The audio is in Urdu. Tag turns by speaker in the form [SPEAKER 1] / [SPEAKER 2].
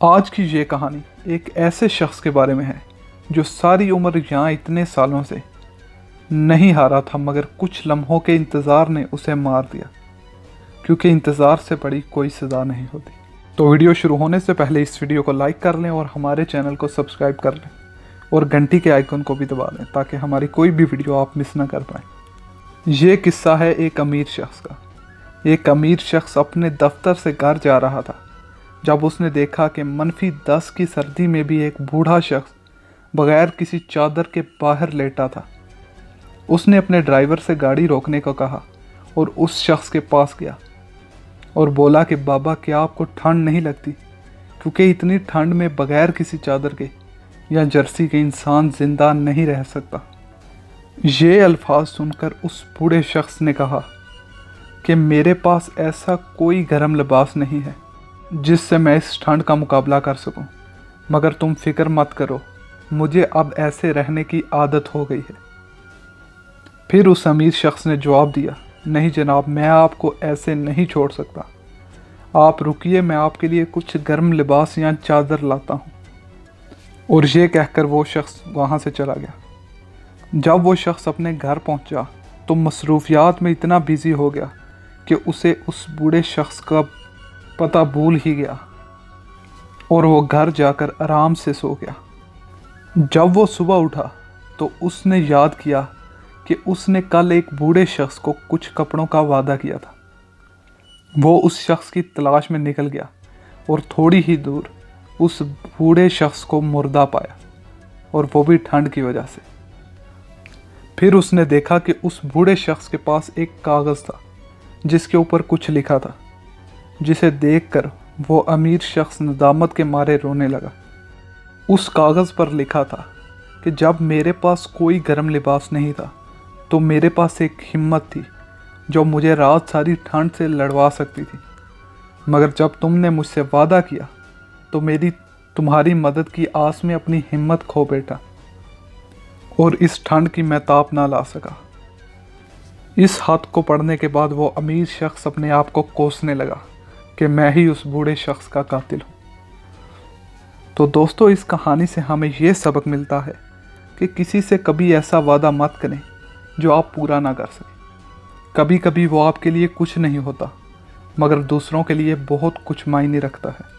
[SPEAKER 1] آج کی یہ کہانی ایک ایسے شخص کے بارے میں ہے جو ساری عمر یہاں اتنے سالوں سے نہیں ہارا تھا، مگر کچھ لمحوں کے انتظار نے اسے مار دیا، کیونکہ انتظار سے بڑی کوئی سزا نہیں ہوتی۔ تو ویڈیو شروع ہونے سے پہلے اس ویڈیو کو لائک کر لیں اور ہمارے چینل کو سبسکرائب کر لیں اور گھنٹی کے آئیکن کو بھی دبا لیں تاکہ ہماری کوئی بھی ویڈیو آپ مس نہ کر پائیں۔ یہ قصہ ہے ایک امیر شخص کا۔ ایک امیر شخص اپنے دفتر سے گھر جا رہا تھا جب اس نے دیکھا کہ -10 کی سردی میں بھی ایک بوڑھا شخص بغیر کسی چادر کے باہر لیٹا تھا۔ اس نے اپنے ڈرائیور سے گاڑی روکنے کو کہا اور اس شخص کے پاس گیا اور بولا کہ بابا، کیا آپ کو ٹھنڈ نہیں لگتی؟ کیونکہ اتنی ٹھنڈ میں بغیر کسی چادر کے یا جرسی کے انسان زندہ نہیں رہ سکتا۔ یہ الفاظ سن کر اس بوڑھے شخص نے کہا کہ میرے پاس ایسا کوئی گرم لباس نہیں ہے جس سے میں اس ٹھنڈ کا مقابلہ کر سکوں، مگر تم فکر مت کرو، مجھے اب ایسے رہنے کی عادت ہو گئی ہے۔ پھر اس امیر شخص نے جواب دیا، نہیں جناب، میں آپ کو ایسے نہیں چھوڑ سکتا، آپ رکیے، میں آپ کے لیے کچھ گرم لباس یا چادر لاتا ہوں۔ اور یہ کہہ کر وہ شخص وہاں سے چلا گیا۔ جب وہ شخص اپنے گھر پہنچا تو مصروفیات میں اتنا بزی ہو گیا کہ اسے اس بوڑھے شخص کا پتہ بھول ہی گیا اور وہ گھر جا کر آرام سے سو گیا۔ جب وہ صبح اٹھا تو اس نے یاد کیا کہ اس نے کل ایک بوڑھے شخص کو کچھ کپڑوں کا وعدہ کیا تھا۔ وہ اس شخص کی تلاش میں نکل گیا اور تھوڑی ہی دور اس بوڑھے شخص کو مردہ پایا، اور وہ بھی ٹھنڈ کی وجہ سے۔ پھر اس نے دیکھا کہ اس بوڑھے شخص کے پاس ایک کاغذ تھا جس کے اوپر کچھ لکھا تھا، جسے دیکھ کر وہ امیر شخص ندامت کے مارے رونے لگا۔ اس کاغذ پر لکھا تھا کہ جب میرے پاس کوئی گرم لباس نہیں تھا تو میرے پاس ایک ہمت تھی جو مجھے رات ساری ٹھنڈ سے لڑوا سکتی تھی، مگر جب تم نے مجھ سے وعدہ کیا تو میری تمہاری مدد کی آس میں اپنی ہمت کھو بیٹھا اور اس ٹھنڈ کی میں تاب نہ لا سکا۔ اس خط کو پڑھنے کے بعد وہ امیر شخص اپنے آپ کو کوسنے لگا کہ میں ہی اس بوڑھے شخص کا قاتل ہوں۔ تو دوستو، اس کہانی سے ہمیں یہ سبق ملتا ہے کہ کسی سے کبھی ایسا وعدہ مت کریں جو آپ پورا نہ کر سکیں۔ کبھی کبھی وہ آپ کے لیے کچھ نہیں ہوتا، مگر دوسروں کے لیے بہت کچھ معنی رکھتا ہے۔